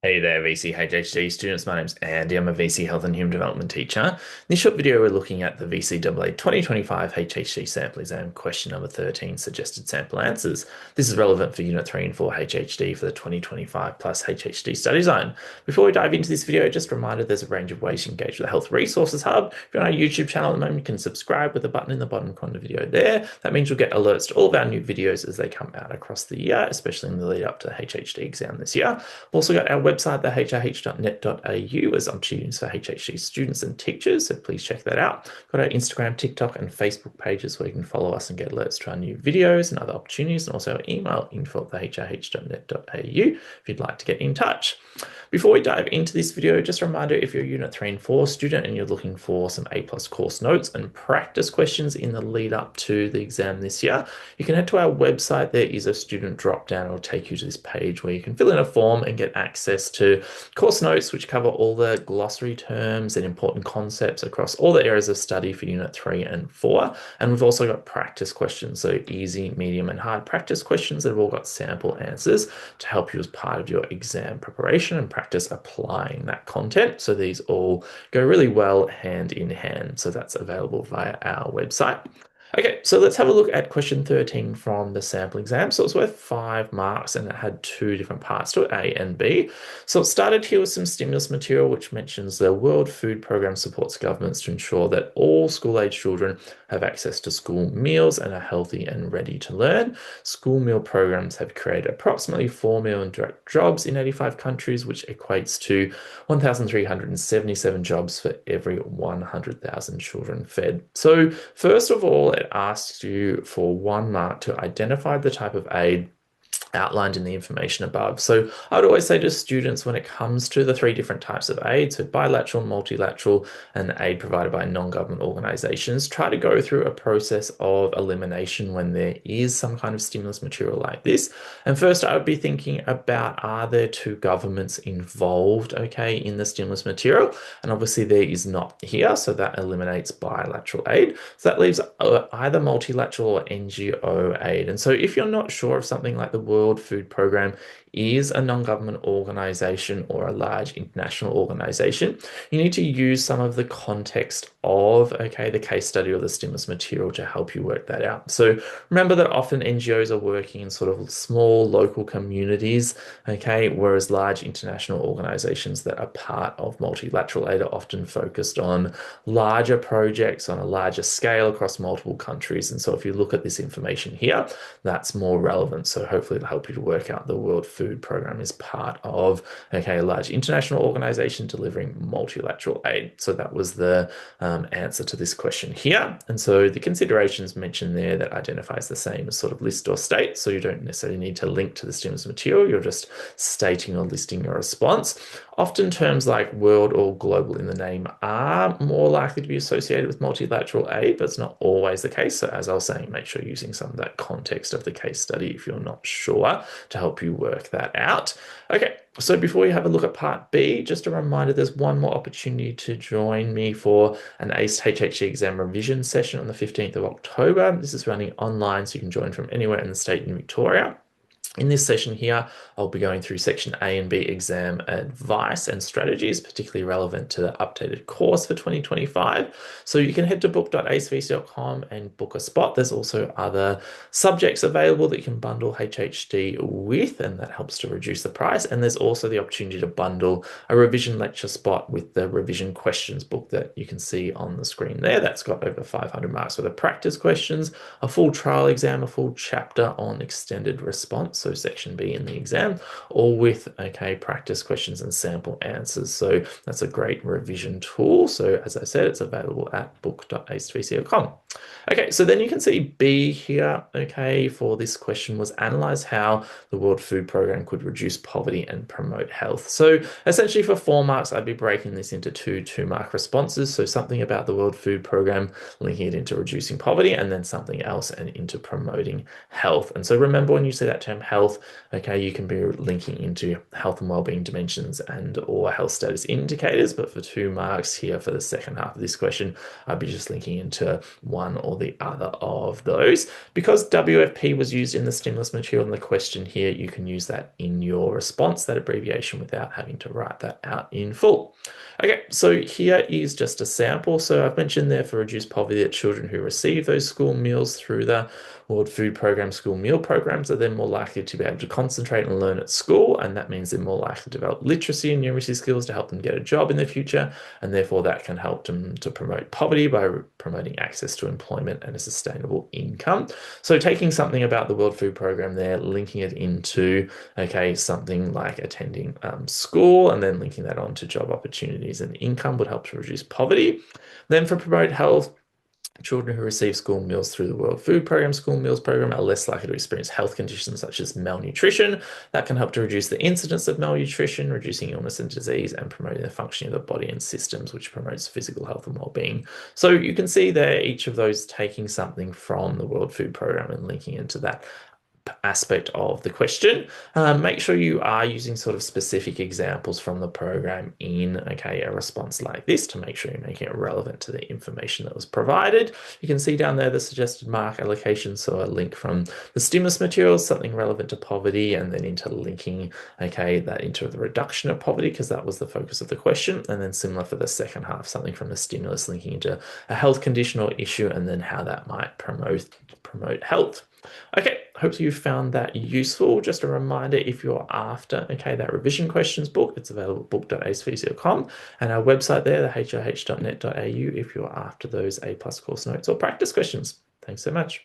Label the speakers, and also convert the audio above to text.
Speaker 1: Hey there, VC HHD students. My name's Andy. I'm a VC Health and Human Development teacher. In this short video, we're looking at the VCAA 2025 HHD sample exam question number 13, suggested sample answers. This is relevant for Unit 3 and 4 HHD for the 2025 plus HHD study zone. Before we dive into this video, just a reminder there's a range of ways to engage with the Health Resources Hub. If you're on our YouTube channel at the moment, you can subscribe with the button in the bottom corner of the video there. That means you'll get alerts to all of our new videos as they come out across the year, especially in the lead up to the HHD exam this year. We've also got our website, the hrh.net.au, as opportunities for HHD students and teachers, so please check that out. We've got our Instagram, TikTok, and Facebook pages where you can follow us and get alerts to our new videos and other opportunities, and also our email, info@hrh.net.au, if you'd like to get in touch. Before we dive into this video, just a reminder, if you're a Unit 3 and 4 student and you're looking for some A+ course notes and practice questions in the lead up to the exam this year, you can head to our website. There is a student drop down. It'll take you to this page where you can fill in a form and get access to course notes, which cover all the glossary terms and important concepts across all the areas of study for Unit 3 and 4. And we've also got practice questions, so easy, medium, and hard practice questions that have all got sample answers to help you as part of your exam preparation and practice applying that content. So these all go really well hand in hand. So that's available via our website. Okay, so let's have a look at question 13 from the sample exam. So it's worth 5 marks and it had 2 different parts to it, A and B. So it started here with some stimulus material, which mentions the World Food Programme supports governments to ensure that all school-age children have access to school meals and are healthy and ready to learn. School meal programs have created approximately 4 million direct jobs in 85 countries, which equates to 1,377 jobs for every 100,000 children fed. So first of all, it asks you for 1 mark to identify the type of aid outlined in the information above. So I would always say to students, when it comes to the 3 different types of aid, so bilateral, multilateral, and aid provided by non-government organizations, try to go through a process of elimination when there is some kind of stimulus material like this. And first, I would be thinking about, are there 2 governments involved, okay, in the stimulus material? And obviously there is not here, so that eliminates bilateral aid. So that leaves either multilateral or NGO aid. And so if you're not sure of something like the World Food Programme is a non-government organization or a large international organization, you need to use some of the context of, okay, the case study or the stimulus material to help you work that out. So remember that often NGOs are working in sort of small local communities, okay, whereas large international organizations that are part of multilateral aid are often focused on larger projects on a larger scale across multiple countries. And so if you look at this information here, that's more relevant. So hopefully it'll help you to work out the World Food Programme is part of, okay, a large international organization delivering multilateral aid. So that was the answer to this question here. And so the considerations mentioned there that identifies the same as sort of list or state. So you don't necessarily need to link to the stimulus material. You're just stating or listing your response. Often terms like world or global in the name are more likely to be associated with multilateral aid, but it's not always the case. So as I was saying, make sure you're using some of that context of the case study if you're not sure to help you work that out. Okay, so before we have a look at part B, just a reminder, there's one more opportunity to join me for an ACE HHD exam revision session on the 15th of October. This is running online, so you can join from anywhere in the state in Victoria. In this session here, I'll be going through section A and B exam advice and strategies, particularly relevant to the updated course for 2025. So you can head to book.acevc.com and book a spot. There's also other subjects available that you can bundle HHD with, and that helps to reduce the price. And there's also the opportunity to bundle a revision lecture spot with the revision questions book that you can see on the screen there. That's got over 500 marks worth of practice questions, a full trial exam, a full chapter on extended response, so section B in the exam, all with, okay, practice questions and sample answers. So that's a great revision tool. So as I said, it's available at book.acevc.com. Okay, so then you can see B here, okay, for this question was analyze how the World Food Programme could reduce poverty and promote health. So essentially for 4 marks, I'd be breaking this into 2 2-mark responses. So something about the World Food Programme, linking it into reducing poverty, and then something else and into promoting health. And so remember, when you say that term health, okay, you can be linking into health and wellbeing dimensions and or health status indicators. But for 2 marks here for the second half of this question, I'd be just linking into one one or the other of those. Because WFP was used in the stimulus material in the question here, you can use that in your response, that abbreviation, without having to write that out in full. Okay, so here is just a sample. So I've mentioned there for reduced poverty that children who receive those school meals through the World Food Program school meal programs are then more likely to be able to concentrate and learn at school, and that means they're more likely to develop literacy and numeracy skills to help them get a job in the future, and therefore that can help them to promote poverty by promoting access to employment and a sustainable income. So taking something about the World Food Program there, linking it into, okay, something like attending school, and then linking that on to job opportunities and income would help to reduce poverty. Then for promote health, children who receive school meals through the World Food Program school meals program are less likely to experience health conditions such as malnutrition. That can help to reduce the incidence of malnutrition, reducing illness and disease, and promoting the functioning of the body and systems, which promotes physical health and well-being. So you can see there each of those taking something from the World Food Program and linking into that aspect of the question. Make sure you are using sort of specific examples from the program in, okay, a response like this to make sure you're making it relevant to the information that was provided. You can see down there the suggested mark allocation, so a link from the stimulus materials, something relevant to poverty, and then into linking, okay, that into the reduction of poverty, because that was the focus of the question. And then similar for the second half, something from the stimulus linking into a health condition or issue, and then how that might promote health. Okay, hope you found that useful. Just a reminder, if you're after, okay, that revision questions book, it's available at book.acevc.com, and our website there, the hoh.net.au, if you're after those A+ course notes or practice questions. Thanks so much.